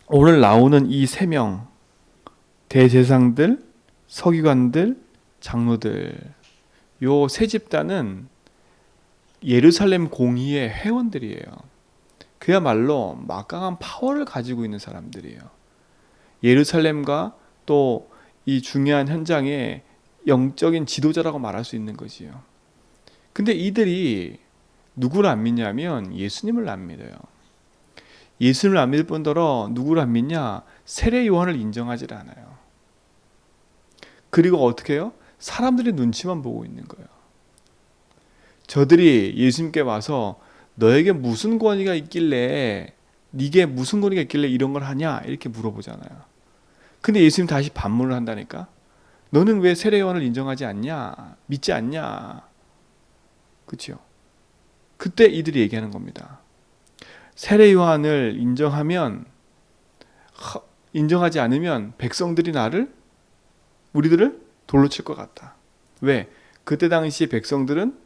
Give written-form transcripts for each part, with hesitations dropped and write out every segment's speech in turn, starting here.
오늘 나오는 이 세 명, 대제사장들, 서기관들, 장로들, 요 세 집단은 예루살렘 공의의 회원들이에요. 그야말로 막강한 파워를 가지고 있는 사람들이에요. 예루살렘과 또 이 중요한 현장의 영적인 지도자라고 말할 수 있는 거지요. 근데 이들이 누구를 안 믿냐면 예수님을 안 믿어요. 예수님을 안 믿을 뿐더러 누구를 안 믿냐? 세례 요한을 인정하지 않아요. 그리고 어떻게 해요? 사람들의 눈치만 보고 있는 거예요. 저들이 예수님께 와서 너에게 무슨 권위가 있길래, 네게 무슨 권위가 있길래 이런 걸 하냐? 이렇게 물어보잖아요. 근데 예수님 다시 반문을 한다니까. 너는 왜 세례 요한을 인정하지 않냐? 믿지 않냐? 그렇죠? 그때 이들이 얘기하는 겁니다. 세례 요한을 인정하지 않으면 백성들이 우리들을 돌로 칠 것 같다. 왜? 그때 당시 백성들은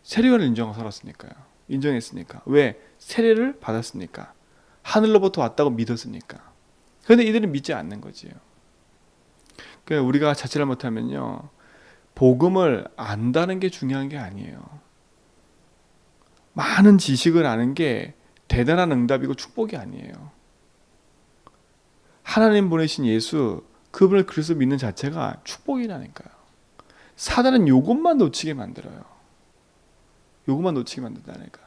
세례 요한을 인정하고 살았으니까요. 인정했으니까. 왜? 세례를 받았으니까. 하늘로부터 왔다고 믿었으니까. 그런데 이들은 믿지 않는 거지요. 그러니까 우리가 자체를 못하면요, 복음을 안다는 게 중요한 게 아니에요. 많은 지식을 아는 게 대단한 응답이고 축복이 아니에요. 하나님 보내신 예수, 그분을 그리스도 믿는 자체가 축복이라니까요. 사단은 요것만 놓치게 만들어요. 요것만 놓치게 만든다니까.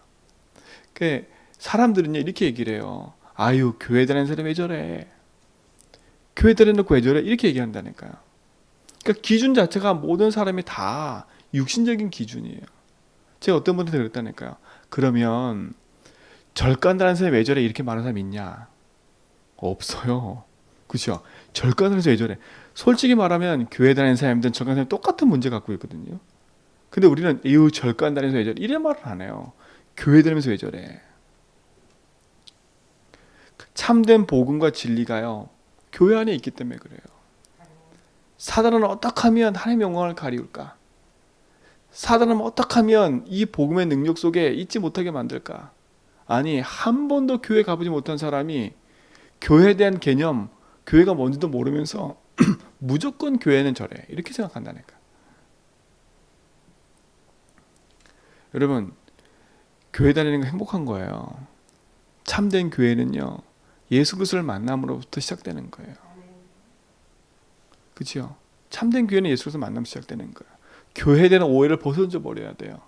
그 사람들은요, 이렇게 얘기를 해요. 아유, 교회 다니는 사람이 왜 저래? 교회 다니놓고 왜 저래? 이렇게 얘기한다니까요. 그러니까 기준 자체가 모든 사람이 다 육신적인 기준이에요. 제가 어떤 분한테 그랬다니까요. 그러면 절간 다니는 사람이 왜 저래? 이렇게 말하는 사람이 있냐? 없어요. 그렇죠? 절간 다니는 사람이 왜 저래? 솔직히 말하면 교회 다니는 사람들은 절간 사람이 똑같은 문제 갖고 있거든요. 근데 우리는 이유 절간 다니면서 왜 저래? 이런 말을 안 해요. 교회 다니면서 왜 저래? 참된 복음과 진리가요, 교회 안에 있기 때문에 그래요. 사단은 어떻게 하면 하나님의 영광을 가리울까? 사단은 어떻게 하면 이 복음의 능력 속에 있지 못하게 만들까? 아니, 한 번도 교회 가보지 못한 사람이 교회에 대한 개념, 교회가 뭔지도 모르면서 무조건 교회는 저래, 이렇게 생각한다니까. 여러분, 교회 다니는 거 행복한 거예요. 참된 교회는요, 예수 그리스도를 만남으로부터 시작되는 거예요. 그렇죠? 참된 교회는 예수 그리스도 만남 시작되는 거예요. 교회에 대한 오해를 벗어져 버려야 돼요.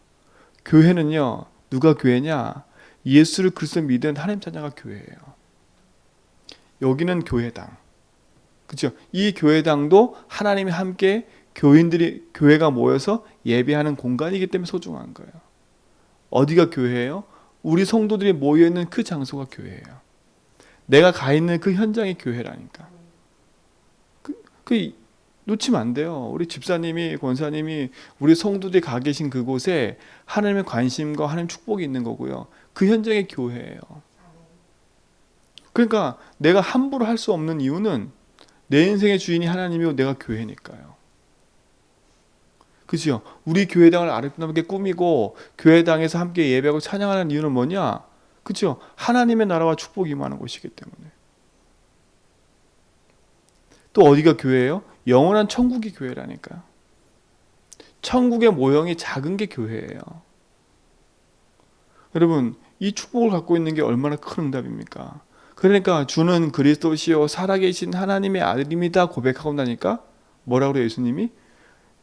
교회는요, 누가 교회냐? 예수를 그리스도 믿은 하나님 자녀가 교회예요. 여기는 교회당. 그렇죠? 이 교회당도 하나님이 함께 교회가 모여서 예배하는 공간이기 때문에 소중한 거예요. 어디가 교회예요? 우리 성도들이 모여 있는 그 장소가 교회예요. 내가 가 있는 그 현장이 교회라니까. 놓치면 안 돼요. 우리 집사님이, 권사님이, 우리 성도들이 가 계신 그곳에 하나님의 관심과 하나님의 축복이 있는 거고요. 그 현장이 교회예요. 그러니까 내가 함부로 할 수 없는 이유는 내 인생의 주인이 하나님이고 내가 교회니까요. 그죠? 우리 교회당을 아름답게 꾸미고 교회당에서 함께 예배하고 찬양하는 이유는 뭐냐? 그죠? 하나님의 나라와 축복이 임하는 곳이기 때문에. 또 어디가 교회예요? 영원한 천국이 교회라니까요. 천국의 모형이 작은 게 교회예요. 여러분, 이 축복을 갖고 있는 게 얼마나 큰 응답입니까? 그러니까 주는 그리스도시요 살아계신 하나님의 아들입니다 고백하고 나니까 뭐라고 그래요? 예수님이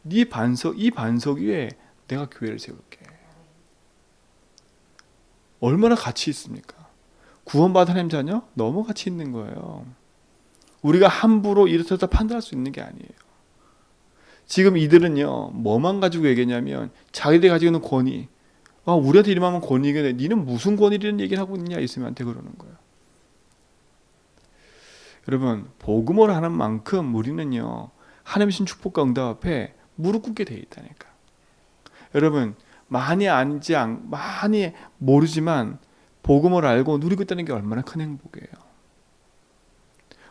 이 반석 위에 내가 교회를 세울게. 얼마나 가치 있습니까? 구원받은 하나님 자녀? 너무 가치 있는 거예요. 우리가 함부로 이렇다 판단할 수 있는 게 아니에요. 지금 이들은요, 뭐만 가지고 얘기했냐면 자기들이 가지고 있는 권위. 우리한테 이름하면 권위가 니는 무슨 권위라는 얘기를 하고 있냐? 예수님한테 그러는 거예요. 여러분, 복음을 하는 만큼 우리는요, 하나님의 신 축복과 응답 앞에 무릎 꿇게 돼 있다니까. 여러분, 많이 모르지만 복음을 알고 누리고 있다는 게 얼마나 큰 행복이에요.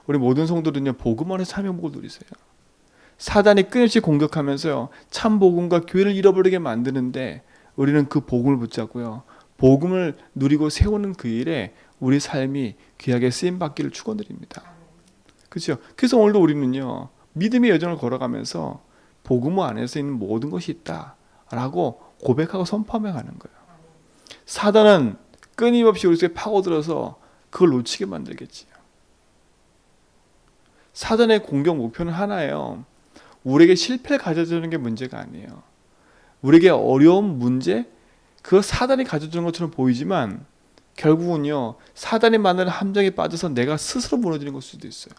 우리 모든 성도들은요, 복음만의 참 행복을 누리세요. 사단이 끊임없이 공격하면서요, 참 복음과 교회를 잃어버리게 만드는데 우리는 그 복음을 붙잡고요, 복음을 누리고 세우는 그 일에 우리 삶이 귀하게 쓰임받기를 축원드립니다. 그렇죠? 그래서 오늘도 우리는요, 믿음의 여정을 걸어가면서 복음 안에서 있는 모든 것이 있다라고 고백하고 선포하며 가는 거예요. 사단은 끊임없이 우리 속에 파고들어서 그걸 놓치게 만들겠지요. 사단의 공격 목표는 하나예요. 우리에게 실패를 가져주는 게 문제가 아니에요. 우리에게 어려운 문제, 그거 사단이 가져주는 것처럼 보이지만 결국은요, 사단이 만드는 함정에 빠져서 내가 스스로 무너지는 걸 수도 있어요.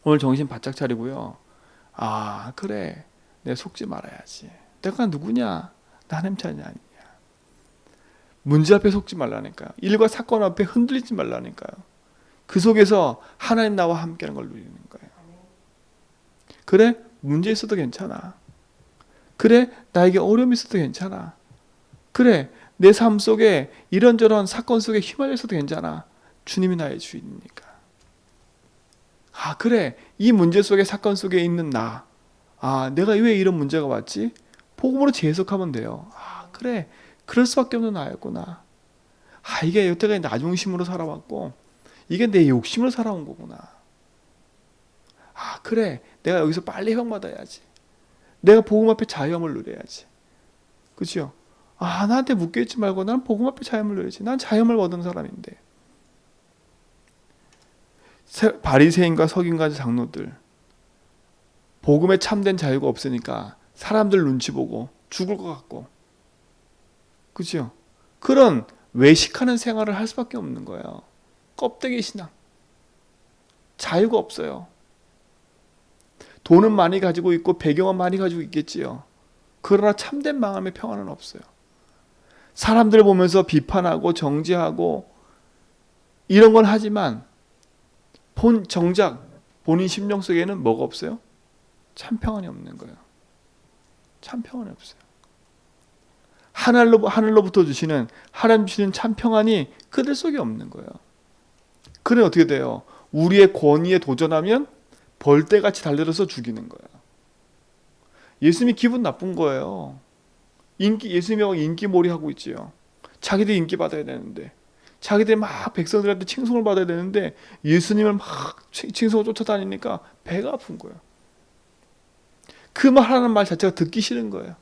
오늘 정신 바짝 차리고요. 아, 그래, 내가 속지 말아야지. 내가 누구냐? 나 하나님 자녀 아니냐. 문제 앞에 속지 말라니까요. 일과 사건 앞에 흔들리지 말라니까요. 그 속에서 하나님 나와 함께하는 걸 누리는 거예요. 그래, 문제 있어도 괜찮아. 그래, 나에게 어려움이 있어도 괜찮아. 그래, 내 삶 속에 이런저런 사건 속에 휘말려 있어도 괜찮아. 주님이 나의 주인이니까. 아, 그래, 이 문제 속에, 사건 속에 있는 나, 아, 내가 왜 이런 문제가 왔지? 복음으로 재해석하면 돼요. 아, 그래, 그럴 수밖에 없는 나였구나. 아, 이게 여태까지 나 중심으로 살아왔고 이게 내 욕심으로 살아온 거구나. 아, 그래, 내가 여기서 빨리 회복받아야지. 내가 복음 앞에 자유함을 누려야지. 그렇죠? 아, 나한테 묶여있지 말고 난 복음 앞에 자유함을 누려야지. 난 자유함을 얻은 사람인데. 바리새인과 서기관과 장로들, 복음에 참된 자유가 없으니까 사람들 눈치 보고 죽을 것 같고, 그렇죠? 그런 외식하는 생활을 할 수밖에 없는 거예요. 껍데기 신앙. 자유가 없어요. 돈은 많이 가지고 있고 배경은 많이 가지고 있겠지요. 그러나 참된 마음의 평안은 없어요. 사람들 보면서 비판하고 정죄하고 이런 건 하지만 정작 본인 심령 속에는 뭐가 없어요? 참 평안이 없는 거예요. 참 평안이 없어요. 하늘로부터 주시는, 하나님 주시는 참 평안이 그들 속에 없는 거예요. 그래 어떻게 돼요? 우리의 권위에 도전하면 벌떼같이 달려들어서 죽이는 거예요. 예수님이 기분 나쁜 거예요. 예수님이 인기몰이 하고 있지요. 자기들이 인기 받아야 되는데, 자기들이 막 백성들한테 칭송을 받아야 되는데 예수님을 막 칭송을 쫓아다니니까 배가 아픈 거예요. 그 말하는 말 자체가 듣기 싫은 거예요.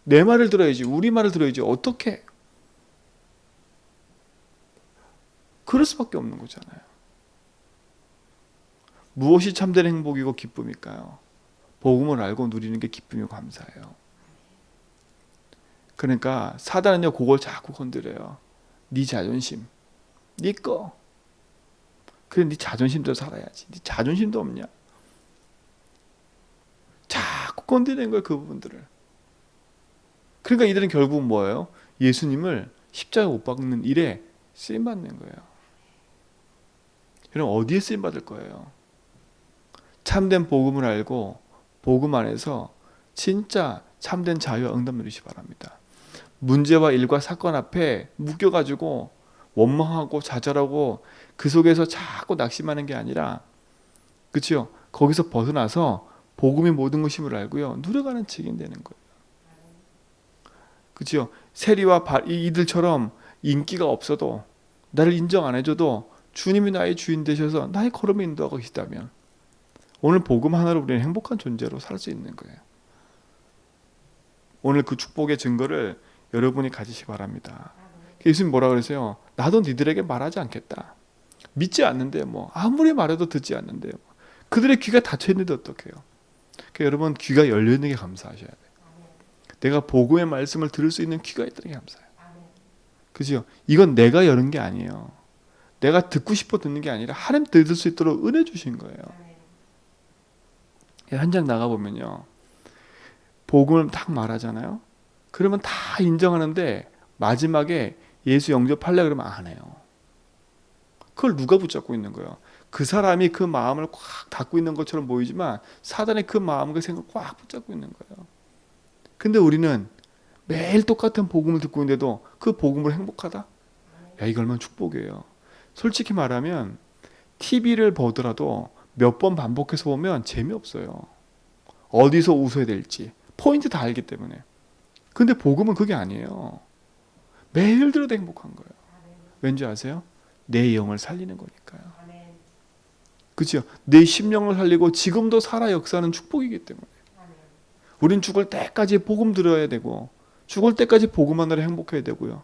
내 말을 들어야지, 우리 말을 들어야지. 어떻게? 그럴 수밖에 없는 거잖아요. 무엇이 참된 행복이고 기쁨일까요? 복음을 알고 누리는 게 기쁨이고 감사해요. 그러니까 사단은요, 그걸 자꾸 건드려요. 네 자존심, 네 거. 그래, 네 자존심대로 살아야지. 네 자존심도 없냐? 자꾸 건드리는 거예요, 그 부분들을. 그러니까 이들은 결국 뭐예요? 예수님을 십자가에 못 박는 일에 쓰임받는 거예요. 그럼 어디에 쓰임받을 거예요? 참된 복음을 알고 복음 안에서 진짜 참된 자유와 응답 누리시기 바랍니다. 문제와 일과 사건 앞에 묶여가지고 원망하고 좌절하고 그 속에서 자꾸 낙심하는 게 아니라, 그렇죠? 거기서 벗어나서 복음이 모든 것임을 알고요, 누려가는 책임 되는 거예요. 그렇죠? 세리와 이들처럼 인기가 없어도, 나를 인정 안 해줘도 주님이 나의 주인 되셔서 나의 걸음을 인도하고 계시다면 오늘 복음 하나로 우리는 행복한 존재로 살 수 있는 거예요. 오늘 그 축복의 증거를 여러분이 가지시기 바랍니다. 예수님 뭐라 그러세요? 나도 니들에게 말하지 않겠다. 믿지 않는데 뭐 아무리 말해도 듣지 않는데 뭐. 그들의 귀가 닫혀 있는데 어떡해요? 그러니까 여러분 귀가 열려 있는 게 감사하셔야 돼요. 내가 복음의 말씀을 들을 수 있는 귀가 있다는 게 감사해요. 그죠? 이건 내가 여는 게 아니에요. 내가 듣고 싶어 듣는 게 아니라 하나님 들을 수 있도록 은혜 주신 거예요. 현장 나가보면요, 복음을 딱 말하잖아요. 그러면 다 인정하는데 마지막에 예수 영접하려 그러면 안 해요. 그걸 누가 붙잡고 있는 거예요? 그 사람이 그 마음을 꽉 닫고 있는 것처럼 보이지만 사단이 그 마음과 생각을 꽉 붙잡고 있는 거예요. 근데 우리는 매일 똑같은 복음을 듣고 있는데도 그 복음으로 행복하다? 야, 이거 얼마나 축복이에요. 솔직히 말하면 TV를 보더라도 몇 번 반복해서 보면 재미없어요. 어디서 웃어야 될지 포인트 다 알기 때문에. 근데 복음은 그게 아니에요. 매일 들어도 행복한 거예요. 왠지 아세요? 내 영을 살리는 거니까요. 그렇죠? 내 심령을 살리고 지금도 살아 역사하는 축복이기 때문에 우린 죽을 때까지 복음 들어야 되고 죽을 때까지 복음만으로 행복해야 되고요.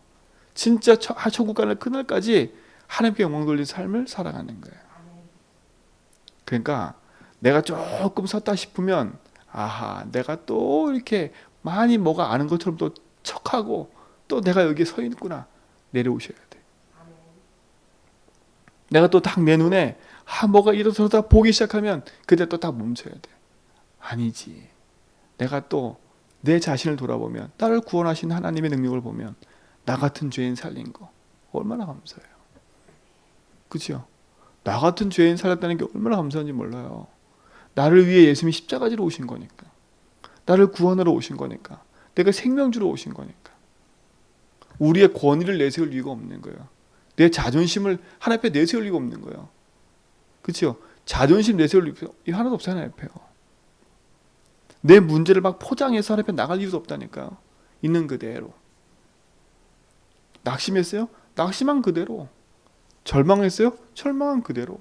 진짜 천국 가는 그날까지 하나님께 영광 돌리는 삶을 살아가는 거예요. 그러니까 내가 조금 섰다 싶으면 아하, 내가 또 이렇게 많이 뭐가 아는 것처럼 또 척하고 또 내가 여기에 서 있구나. 내려오셔야 돼. 내가 또 딱 내 눈에 뭐가 일어서다 보기 시작하면 그때 또 딱 멈춰야 돼. 아니지. 내가 또 내 자신을 돌아보면 나를 구원하신 하나님의 능력을 보면 나 같은 죄인 살린 거 얼마나 감사해요. 그렇죠? 나 같은 죄인 살렸다는 게 얼마나 감사한지 몰라요. 나를 위해 예수님이 십자가지로 오신 거니까. 나를 구원하러 오신 거니까. 내가 생명 주러 오신 거니까. 우리의 권위를 내세울 이유가 없는 거예요. 내 자존심을 하나님 앞에 내세울 이유가 없는 거예요. 그렇죠? 자존심 내세울 이유 하나도 없어요. 하나님 앞에요. 내 문제를 막 포장해서 하나님 앞에 나갈 이유도 없다니까요. 있는 그대로. 낙심했어요? 낙심한 그대로. 절망했어요? 절망한 그대로.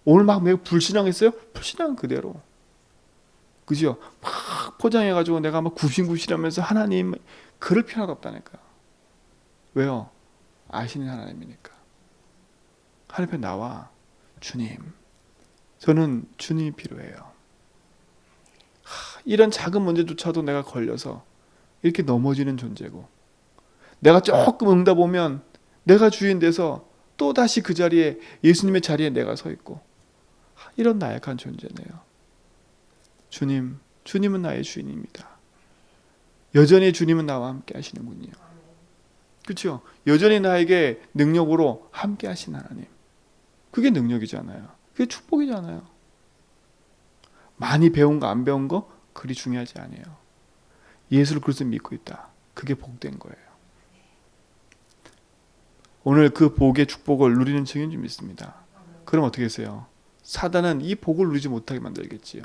오늘 막 내가 불신앙했어요? 불신앙 그대로. 그죠? 막 포장해가지고 내가 막 굽신굽신하면서 하나님 그럴 필요가 없다니까요. 왜요? 아시는 하나님이니까. 하나님 앞에 나와 주님, 저는 주님이 필요해요. 이런 작은 문제조차도 내가 걸려서 이렇게 넘어지는 존재고 내가 조금 응답 오면 내가 주인 돼서 또 다시 그 자리에 예수님의 자리에 내가 서 있고 이런 나약한 존재네요. 주님, 주님은 나의 주인입니다. 여전히 주님은 나와 함께 하시는군요. 그렇죠? 여전히 나에게 능력으로 함께 하신 하나님. 그게 능력이잖아요. 그게 축복이잖아요. 많이 배운 거 안 배운 거 그리 중요하지 않아요. 예수를 그리스도 믿고 있다. 그게 복된 거예요. 오늘 그 복의 축복을 누리는 증인 좀 있습니다. 그럼 어떻게 했어요? 사단은 이 복을 누리지 못하게 만들겠지요.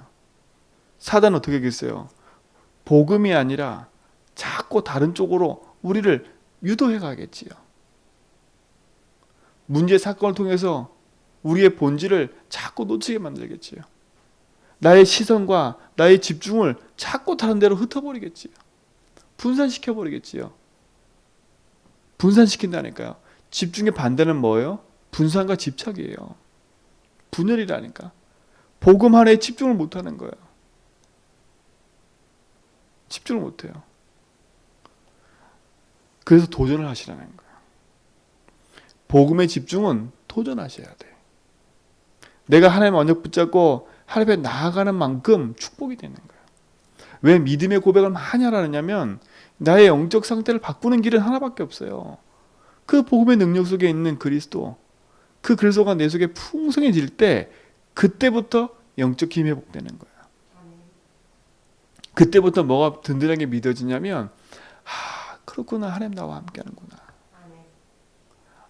사단은 어떻게 하겠어요? 복음이 아니라 자꾸 다른 쪽으로 우리를 유도해 가겠지요. 문제 사건을 통해서 우리의 본질을 자꾸 놓치게 만들겠지요. 나의 시선과 나의 집중을 자꾸 다른 데로 흩어버리겠지요. 분산시켜버리겠지요. 분산시킨다니까요. 집중의 반대는 뭐예요? 분산과 집착이에요. 분열이라니까. 복음 하나에 집중을 못하는 거예요. 집중을 못해요. 그래서 도전을 하시라는 거예요. 복음의 집중은 도전하셔야 돼. 내가 하나님 언약 붙잡고 하나님 앞에 나아가는 만큼 축복이 되는 거예요. 왜 믿음의 고백을 많이 하라느냐면 나의 영적 상태를 바꾸는 길은 하나밖에 없어요. 그 복음의 능력 속에 있는 그리스도, 그 그리스도가 내 속에 풍성해질 때 그때부터 영적 힘이 회복되는 거예요. 그때부터 뭐가 든든하게 믿어지냐면 그렇구나, 하나님 나와 함께 하는구나.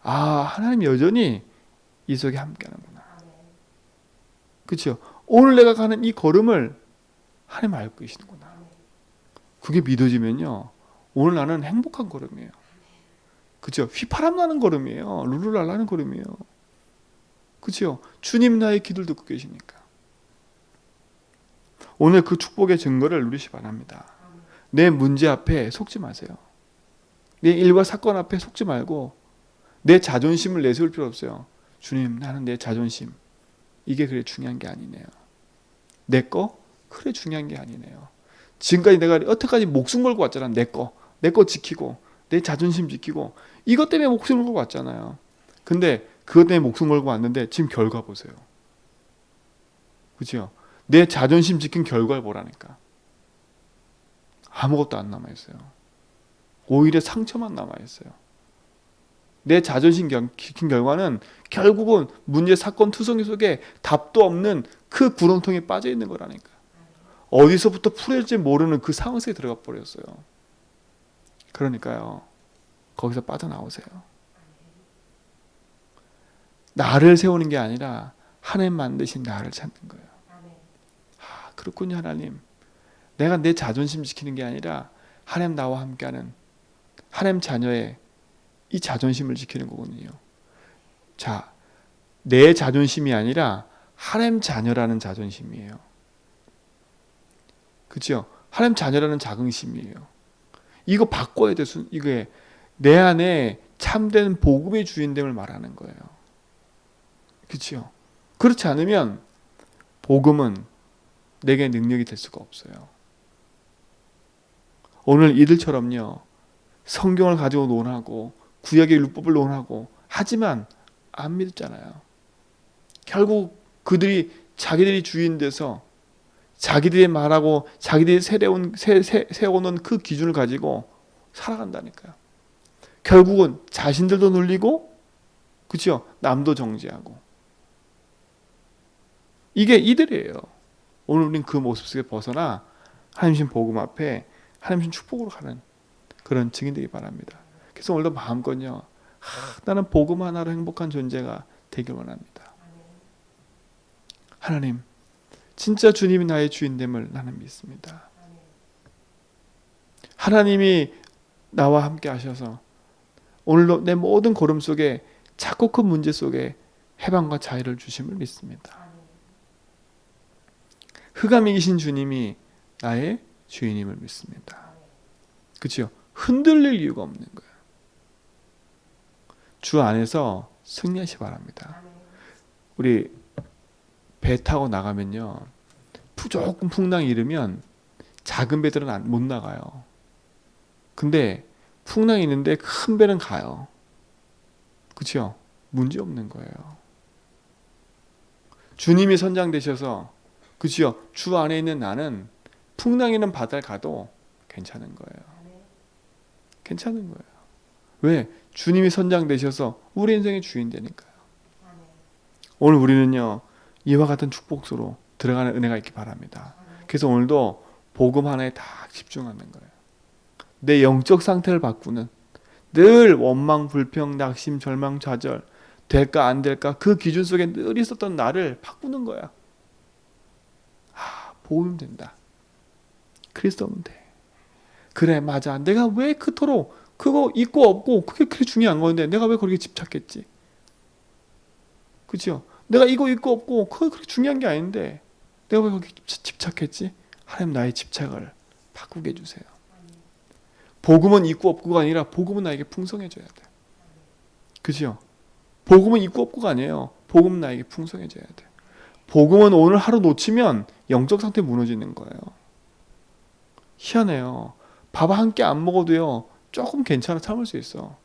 하나님 여전히 이 속에 함께 하는구나. 그렇죠? 오늘 내가 가는 이 걸음을 하나님 알고 계시는구나. 그게 믿어지면요, 오늘 나는 행복한 걸음이에요. 그렇죠? 휘파람 나는 걸음이에요. 룰루랄라 하는 걸음이에요. 그렇죠? 주님 나의 기도를 듣고 계시니까. 오늘 그 축복의 증거를 누리시 바랍니다. 내 문제 앞에 속지 마세요. 내 일과 사건 앞에 속지 말고 내 자존심을 내세울 필요 없어요. 주님, 나는 내 자존심 이게 그래 중요한 게 아니네요. 내 거? 그래 중요한 게 아니네요. 지금까지 내가 여태까지 목숨 걸고 왔잖아. 내 거 지키고 내 자존심 지키고 이것 때문에 목숨 걸고 왔잖아요. 근데 그것 때문에 목숨 걸고 왔는데 지금 결과 보세요. 그렇죠? 내 자존심 지킨 결과를 보라니까. 아무것도 안 남아있어요. 오히려 상처만 남아있어요. 내 자존심 지킨 결과는 결국은 문제 사건 투성이 속에 답도 없는 그 구렁텅이에 빠져 있는 거라니까. 어디서부터 풀어질지 모르는 그 상황 속에 들어가 버렸어요. 그러니까요, 거기서 빠져나오세요. 나를 세우는 게 아니라 하나님 만드신 나를 찾는 거예요. 그렇군요. 하나님, 내가 내 자존심 지키는 게 아니라 하나님 나와 함께하는 하나님 자녀의 이 자존심을 지키는 거거든요. 자, 내 자존심이 아니라 하나님 자녀라는 자존심이에요. 그렇죠? 하나님 자녀라는 자긍심이에요. 이거 바꿔야 돼. 이게 내 안에 참된 복음의 주인됨을 말하는 거예요. 그렇죠? 그렇지 않으면 복음은 내게 능력이 될 수가 없어요. 오늘 이들처럼요, 성경을 가지고 논하고 구약의 율법을 논하고 하지만 안 믿었잖아요. 결국 그들이 자기들이 주인 돼서 자기들이 말하고 자기들이 세워놓은 그 기준을 가지고 살아간다니까요. 결국은 자신들도 눌리고, 그렇죠? 남도 정죄하고. 이게 이들이에요. 오늘 우리는 그 모습 속에 벗어나 하나님 복음 앞에 하나님 축복으로 가는 그런 증인 되기 바랍니다. 그래서 오늘도 마음껏요, 나는 복음 하나로 행복한 존재가 되길 원합니다. 하나님, 진짜 주님이 나의 주인됨을 나는 믿습니다. 하나님이 나와 함께 하셔서 오늘도 내 모든 걸음 속에 작고 큰 문제 속에 해방과 자유를 주심을 믿습니다. 흑암이 계신 주님이 나의 주인임을 믿습니다. 그렇죠? 흔들릴 이유가 없는 거예요. 주 안에서 승리하시 바랍니다. 우리 배 타고 나가면요, 조금 풍랑이 일으면 작은 배들은 못 나가요. 근데 풍랑이 있는데 큰 배는 가요. 그렇죠? 문제 없는 거예요. 주님이 선장 되셔서, 그렇죠? 주 안에 있는 나는 풍랑 있는 바다를 가도 괜찮은 거예요. 괜찮은 거예요. 왜? 주님이 선장 되셔서 우리 인생의 주인 되니까요. 오늘 우리는요, 이와 같은 축복으로 들어가는 은혜가 있기 바랍니다. 그래서 오늘도 복음 하나에 다 집중하는 거예요. 내 영적 상태를 바꾸는, 늘 원망, 불평, 낙심, 절망, 좌절, 될까 안 될까 그 기준 속에 늘 있었던 나를 바꾸는 거야. 복음 된다. 그리스도면 돼. 그래, 맞아. 내가 왜 그토록 그거 있고 없고 그게 그렇게 중요한 건데 내가 왜 거기에 집착했지? 그렇죠? 내가 이거 있고 없고 그게 그렇게 중요한 게 아닌데 내가 왜 거기에 집착했지? 하나님 나의 집착을 바꾸게 해주세요. 복음은 있고 없고가 아니라 복음은 나에게 풍성해져야 돼. 그죠? 복음은 있고 없고가 아니에요. 복음은 나에게 풍성해져야 돼. 복음은 오늘 하루 놓치면 영적 상태 무너지는 거예요. 희한해요. 밥 한 끼 안 먹어도요, 조금 괜찮아 참을 수 있어.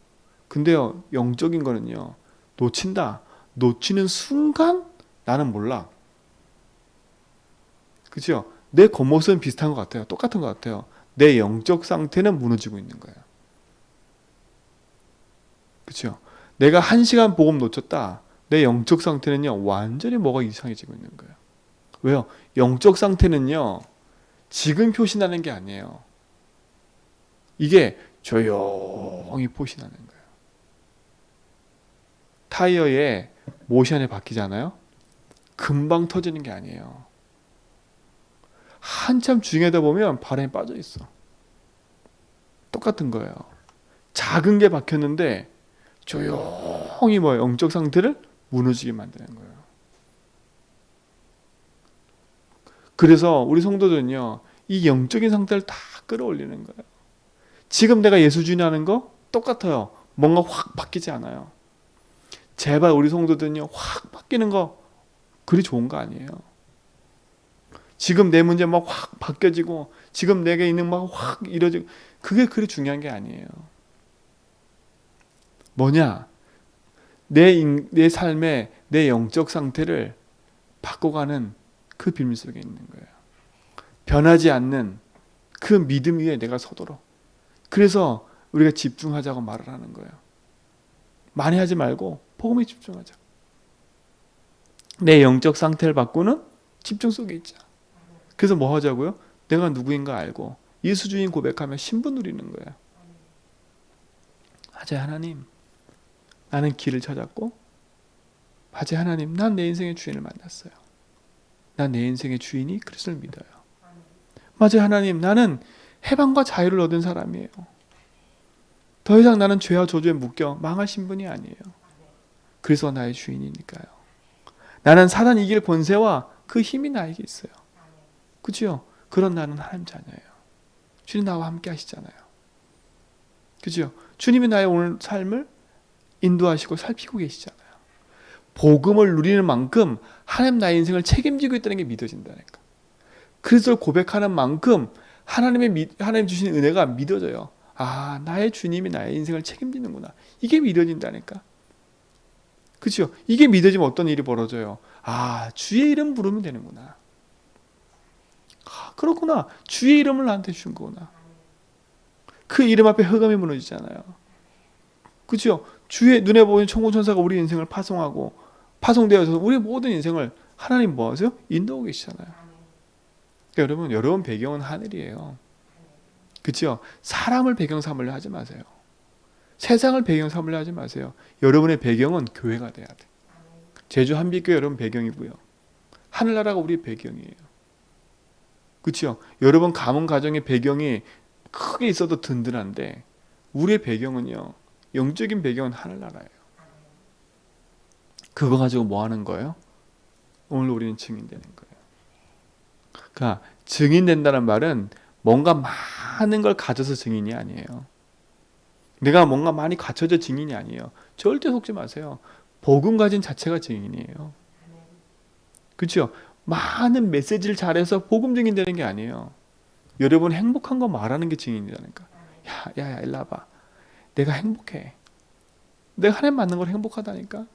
근데요, 영적인 거는요, 놓친다. 놓치는 순간 나는 몰라. 그죠? 내 겉모습은 비슷한 것 같아요. 똑같은 것 같아요. 내 영적 상태는 무너지고 있는 거예요. 그죠? 내가 1시간 복음 놓쳤다. 내 영적 상태는요, 완전히 뭐가 이상해지고 있는 거예요. 왜요? 영적 상태는요, 지금 표시나는 게 아니에요. 이게 조용히 표시나는 거예요. 타이어에 모션에 바뀌잖아요. 금방 터지는 게 아니에요. 한참 주행하다 보면 바람에 빠져 있어. 똑같은 거예요. 작은 게 박혔는데 조용히 영적 상태를 무너지게 만드는 거예요. 그래서 우리 성도들은요, 이 영적인 상태를 다 끌어올리는 거예요. 지금 내가 예수 주인하는 거 똑같아요. 뭔가 확 바뀌지 않아요. 제발 우리 성도들은요, 확 바뀌는 거 그리 좋은 거 아니에요. 지금 내 문제 막 확 바뀌어지고 지금 내게 있는 막 확 이뤄지고 그게 그리 중요한 게 아니에요. 뭐냐? 내 삶의 내 영적 상태를 바꿔가는 그 비밀 속에 있는 거예요. 변하지 않는 그 믿음 위에 내가 서도록. 그래서 우리가 집중하자고 말을 하는 거예요. 많이 하지 말고 복음에 집중하자. 내 영적 상태를 바꾸는 집중 속에 있자. 그래서 뭐 하자고요? 내가 누구인가 알고 예수 주인 고백하면 신분 누리는 거예요. 맞아요, 하나님. 나는 길을 찾았고, 맞아요, 하나님. 난 내 인생의 주인을 만났어요. 난 내 인생의 주인이 그리스도를 믿어요. 맞아요, 하나님. 나는 해방과 자유를 얻은 사람이에요. 더 이상 나는 죄와 저주에 묶여 망할 신분이 아니에요. 그리스도가 나의 주인이니까요. 나는 사단 이길 권세와 그 힘이 나에게 있어요. 그죠? 그런 나는 하나님 자녀예요. 주님 나와 함께 하시잖아요. 그죠? 주님이 나의 오늘 삶을 인도하시고 살피고 계시잖아요. 복음을 누리는 만큼 하나님 나의 인생을 책임지고 있다는 게 믿어진다니까. 그리스도를 고백하는 만큼 하나님 주신 은혜가 믿어져요. 아, 나의 주님이 나의 인생을 책임지는구나. 이게 믿어진다니까. 그렇죠? 이게 믿어지면 어떤 일이 벌어져요? 아, 주의 이름 부르면 되는구나. 아, 그렇구나. 주의 이름을 나한테 준 거구나. 그 이름 앞에 흑암이 무너지잖아요. 그렇죠? 주의 눈에 보이는 천군천사가 우리 인생을 파송되어서 우리 모든 인생을 하나님 뭐 하세요? 인도하고 계시잖아요. 그러니까 여러분 배경은 하늘이에요. 그렇죠? 사람을 배경 삼으려 하지 마세요. 세상을 배경 삼으려 하지 마세요. 여러분의 배경은 교회가 돼야 돼. 제주 한빛교회 여러분 배경이고요. 하늘나라가 우리 배경이에요. 그렇죠? 여러분 가문 가정의 배경이 크게 있어도 든든한데 우리의 배경은요. 영적인 배경은 하늘나라예요. 그거 가지고 뭐 하는 거예요? 오늘 우리는 증인되는 거예요. 그러니까 증인된다는 말은 뭔가 많은 걸 가져서 증인이 아니에요. 내가 뭔가 많이 갖춰져 증인이 아니에요. 절대 속지 마세요. 복음 가진 자체가 증인이에요. 그렇죠? 많은 메시지를 잘해서 복음 증인되는 게 아니에요. 여러분 행복한 거 말하는 게 증인이라니까. 야, 일로 와봐. 내가 행복해. 내가 하나님 만난 걸 행복하다니까.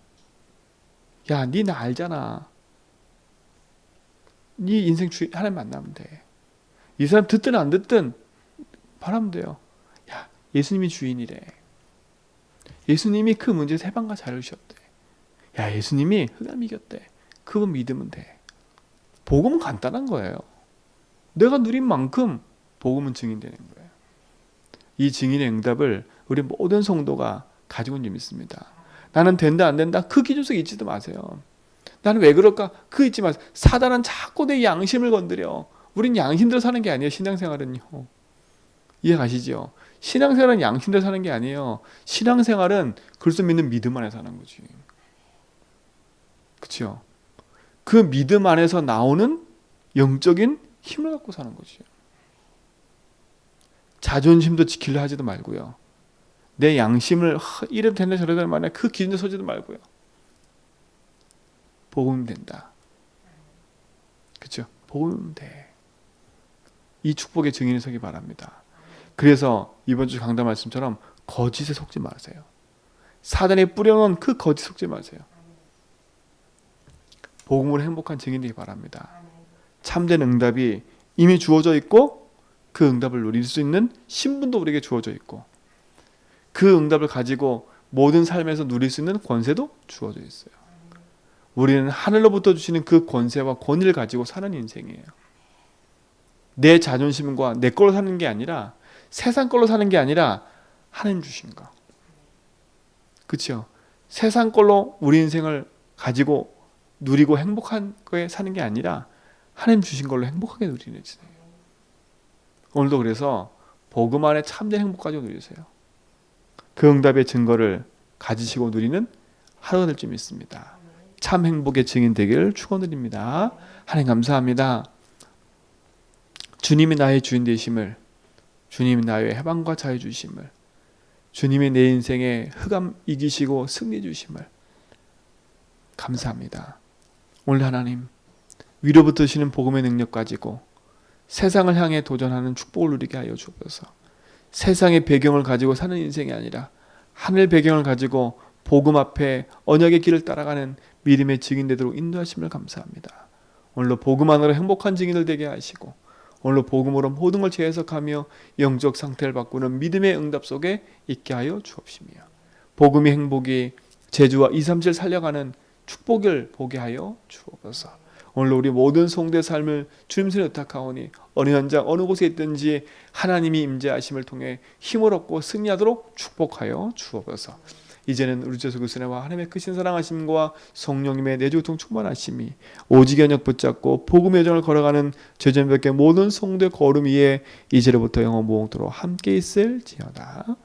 야, 니 나 알잖아. 네 인생 주인 하나님 만나면 돼. 이 사람 듣든 안 듣든 바라면 돼요. 야, 예수님이 주인이래. 예수님이 그 문제에서 해방과 자유를 주셨대. 야, 예수님이 흑암 이겼대. 그분 믿으면 돼. 복음은 간단한 거예요. 내가 누린 만큼 복음은 증인되는 거예요. 이 증인의 응답을 우리 모든 성도가 가지고 있는 줄 믿습니다. 나는 된다 안 된다 그 기준 속에 있지도 마세요. 나는 왜 그럴까? 그 잊지 마세요. 사단은 자꾸 내 양심을 건드려. 우린 양심대로 사는 게 아니에요. 신앙생활은요. 이해 가시죠? 신앙생활은 양심대로 사는 게 아니에요. 신앙생활은 그리스도 믿는 믿음 안에 사는 거지. 그렇죠? 그 믿음 안에서 나오는 영적인 힘을 갖고 사는 거지. 자존심도 지키려 하지도 말고요. 내 양심을 이래도 된다 저래도 말이야 그 기준에 서지도 말고요. 복음 된다. 그렇죠? 복음 돼. 이 축복의 증인이 서기 바랍니다. 그래서 이번 주 강단 말씀처럼 거짓에 속지 마세요. 사단이 뿌려놓은 그 거짓 속지 마세요. 복음으로 행복한 증인 되기 바랍니다. 참된 응답이 이미 주어져 있고 그 응답을 누릴 수 있는 신분도 우리에게 주어져 있고 그 응답을 가지고 모든 삶에서 누릴 수 있는 권세도 주어져 있어요. 우리는 하늘로부터 주시는 그 권세와 권위를 가지고 사는 인생이에요. 내 자존심과 내 걸로 사는 게 아니라 세상 걸로 사는 게 아니라 하나님 주신 거. 그렇죠? 세상 걸로 우리 인생을 가지고 누리고 행복한 거에 사는 게 아니라 하나님 주신 걸로 행복하게 누리는 인생이에요. 오늘도 그래서 복음 안에 참된 행복 가지고 누리세요. 그 응답의 증거를 가지시고 누리는 하루가 될 줄 믿습니다. 참 행복의 증인 되기를 축원드립니다. 하나님 감사합니다. 주님이 나의 주인 되심을, 주님이 나의 해방과 자유 주심을, 주님이 내 인생에 흑암 이기시고 승리 주심을 감사합니다. 오늘 하나님 위로부터 주시는 복음의 능력 가지고 세상을 향해 도전하는 축복을 누리게 하여 주옵소서. 세상의 배경을 가지고 사는 인생이 아니라 하늘 배경을 가지고 복음 앞에 언약의 길을 따라가는 믿음의 증인 되도록 인도하심을 감사합니다. 오늘로 복음 안으로 행복한 증인들 되게 하시고 오늘로 복음으로 모든 걸 재해석하며 영적 상태를 바꾸는 믿음의 응답 속에 있게 하여 주옵시며 복음의 행복이 제주와 237 살려가는 축복을 보게 하여 주옵소서. 오늘 우리 모든 성도의 삶을 주님 손에 의탁하오니 어느 현장 어느 곳에 있든지 하나님이 임재하심을 통해 힘을 얻고 승리하도록 축복하여 주옵소서. 이제는 우리 주 예수 그리스도의 은혜와 하나님의 크신 사랑하심과 성령님의 내주통 충만하심이 오직 연역 붙잡고 복음의 여정을 걸어가는 죄전벽의 모든 성도의 걸음 위에 이제로부터 영원 무궁토록 함께 있을지어다.